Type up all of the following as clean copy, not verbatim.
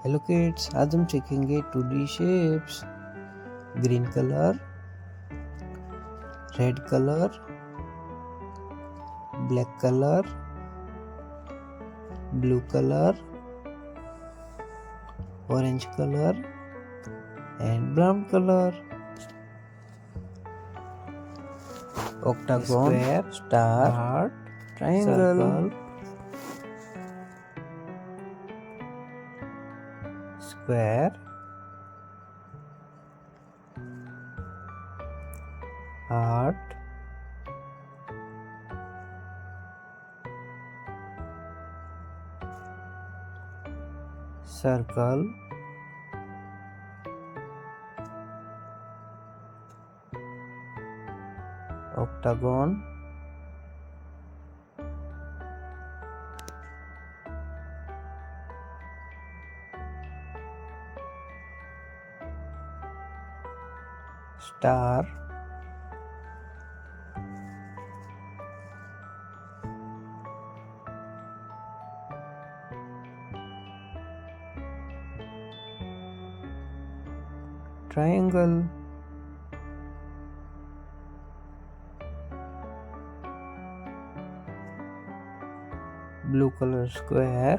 Hello kids, आज हम सीखेंगे 2D shapes. Green colour, red colour, black colour, blue colour, orange colour and brown colour. octagon, square, star, heart, triangle, circle, square, heart, circle, octagon, star, triangle, blue color square,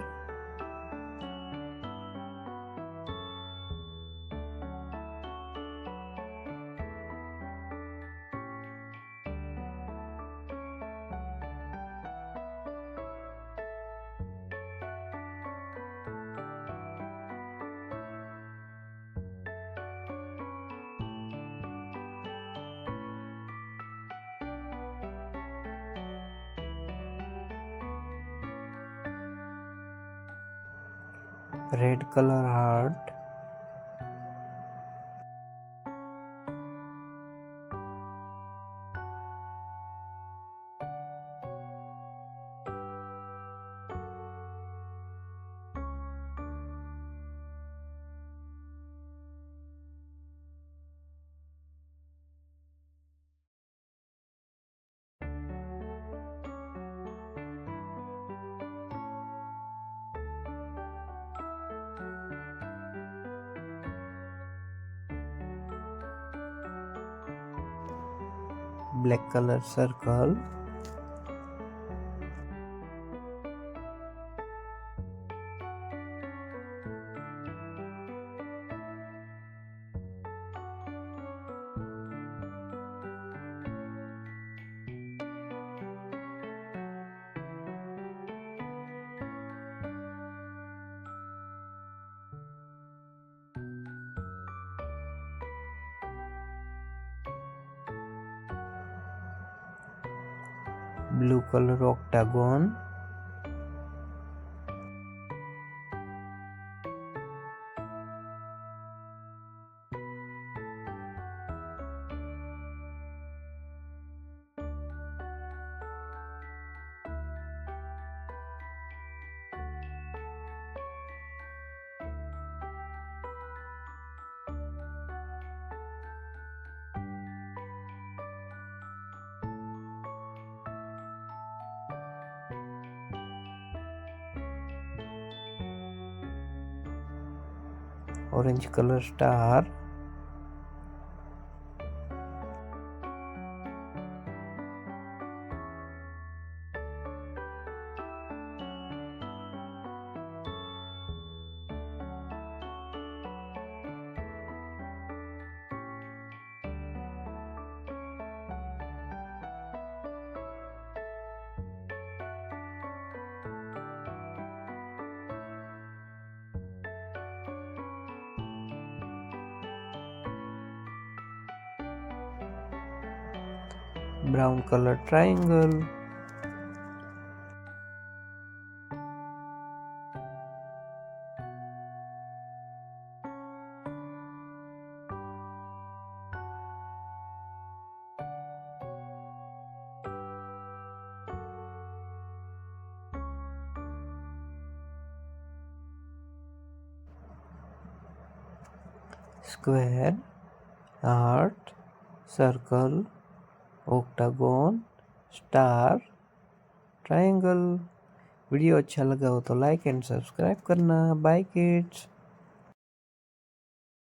red color heart, black color circle, blue color octagon, orange color star, brown color triangle, square, heart, circle, octagon, star, triangle. Video अच्छा लगा हो तो like and subscribe करना। Bye kids.